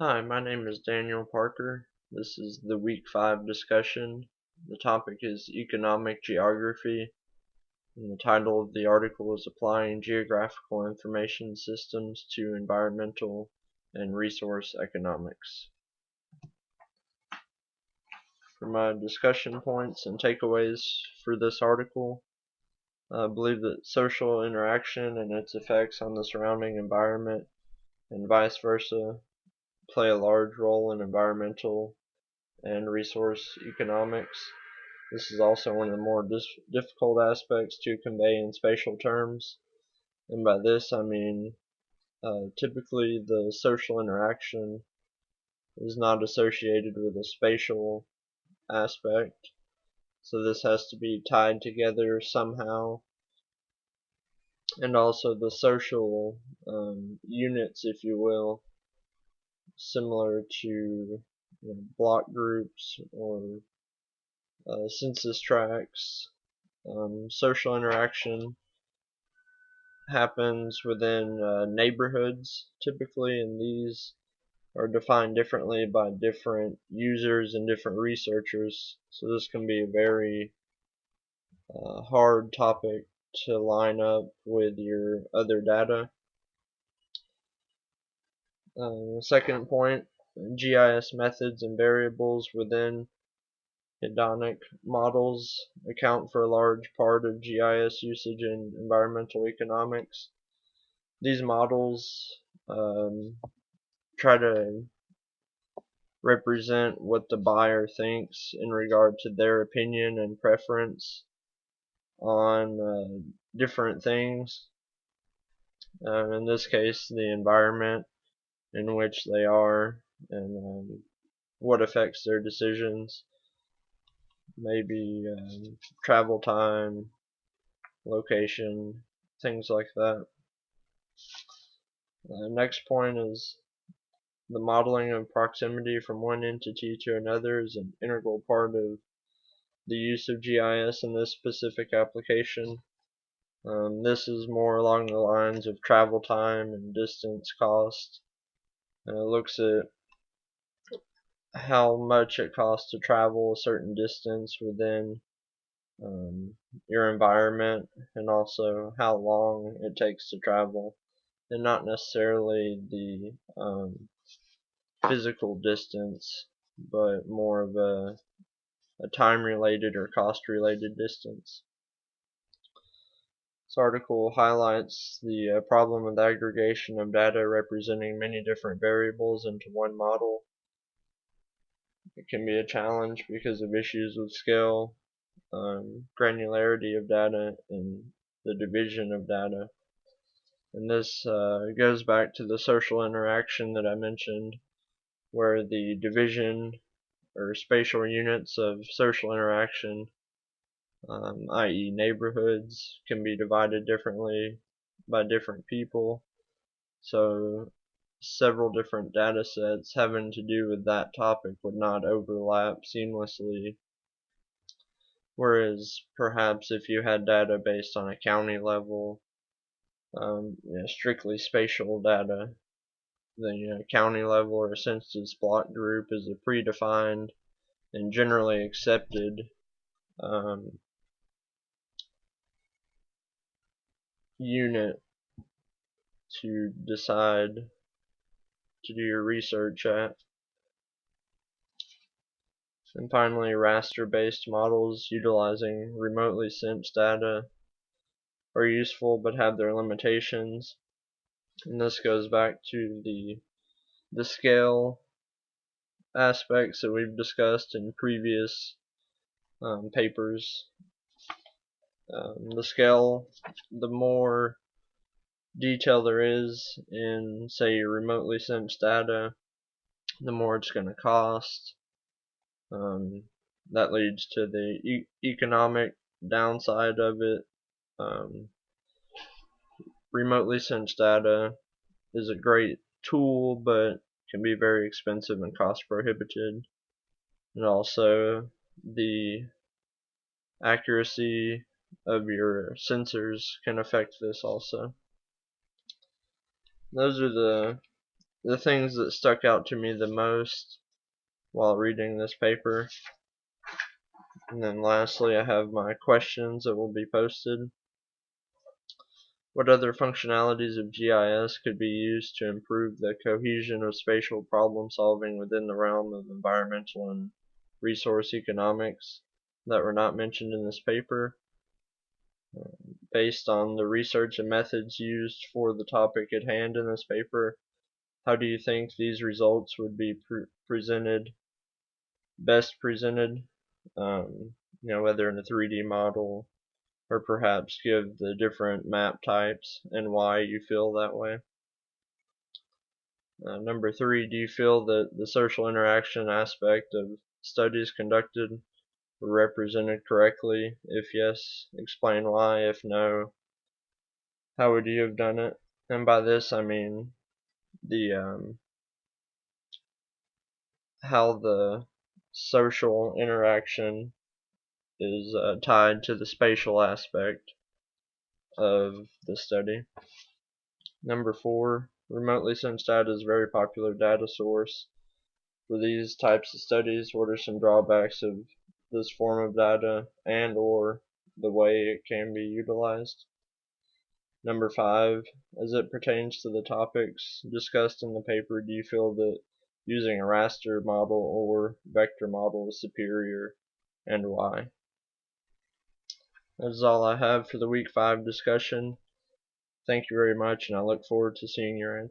Hi, my name is Daniel Parker. This is the Week 5 discussion. The topic is Economic Geography, and the title of the article is Applying Geographical Information Systems to Environmental and Resource Economics. For my discussion points and takeaways for this article, I believe that social interaction and its effects on the surrounding environment and vice versa play a large role in environmental and resource economics. This is also one of the more difficult aspects to convey in spatial terms, and by this I mean typically the social interaction is not associated with a spatial aspect, so this has to be tied together somehow, and also the social units, if you will, similar to block groups or census tracts. Social interaction happens within neighborhoods typically, and these are defined differently by different users and different researchers. So this can be a very hard topic to line up with your other data. Second point, GIS methods and variables within hedonic models account for a large part of GIS usage in environmental economics. These models try to represent what the buyer thinks in regard to their opinion and preference on different things. In this case, the environment in which they are and what affects their decisions. Maybe travel time, location, things like that. Next point is the modeling of proximity from one entity to another is an integral part of the use of GIS in this specific application. This is more along the lines of travel time and distance cost. It looks at how much it costs to travel a certain distance within your environment, and also how long it takes to travel, and not necessarily the physical distance, but more of a time related or cost related distance. This article highlights the problem with aggregation of data representing many different variables into one model. It can be a challenge because of issues with scale, granularity of data, and the division of data. And this goes back to the social interaction that I mentioned, where the division or spatial units of social interaction, i.e. neighborhoods, can be divided differently by different people. So several different data sets having to do with that topic would not overlap seamlessly. Whereas perhaps if you had data based on a county level, strictly spatial data, the county level or census block group is a predefined and generally accepted unit to decide to do your research at. And finally, raster-based models utilizing remotely sensed data are useful but have their limitations. And this goes back to the scale aspects that we've discussed in previous papers. The scale, the more detail there is in, say, remotely sensed data, the more it's going to cost. That leads to the economic downside of it. Remotely sensed data is a great tool, but can be very expensive and cost prohibitive. And also the accuracy of your sensors can affect this also. Those are the the things that stuck out to me the most while reading this paper. And then lastly, I have my questions that will be posted. What other functionalities of GIS could be used to improve the cohesion of spatial problem solving within the realm of environmental and resource economics that were not mentioned in this paper? Based on the research and methods used for the topic at hand in this paper, how do you think these results would be best presented? Whether in a 3D model, or perhaps give the different map types and why you feel that way. Number 3, do you feel that the social interaction aspect of studies conducted were represented correctly? If yes, explain why. If no, how would you have done it? And by this I mean the how the social interaction is tied to the spatial aspect of the study. Number 4, remotely sensed data is a very popular data source for these types of studies. What are some drawbacks of this form of data and or the way it can be utilized? Number 5, as it pertains to the topics discussed in the paper, do you feel that using a raster model or vector model is superior, and why? That is all I have for the week 5 discussion. Thank you very much, and I look forward to seeing your answers.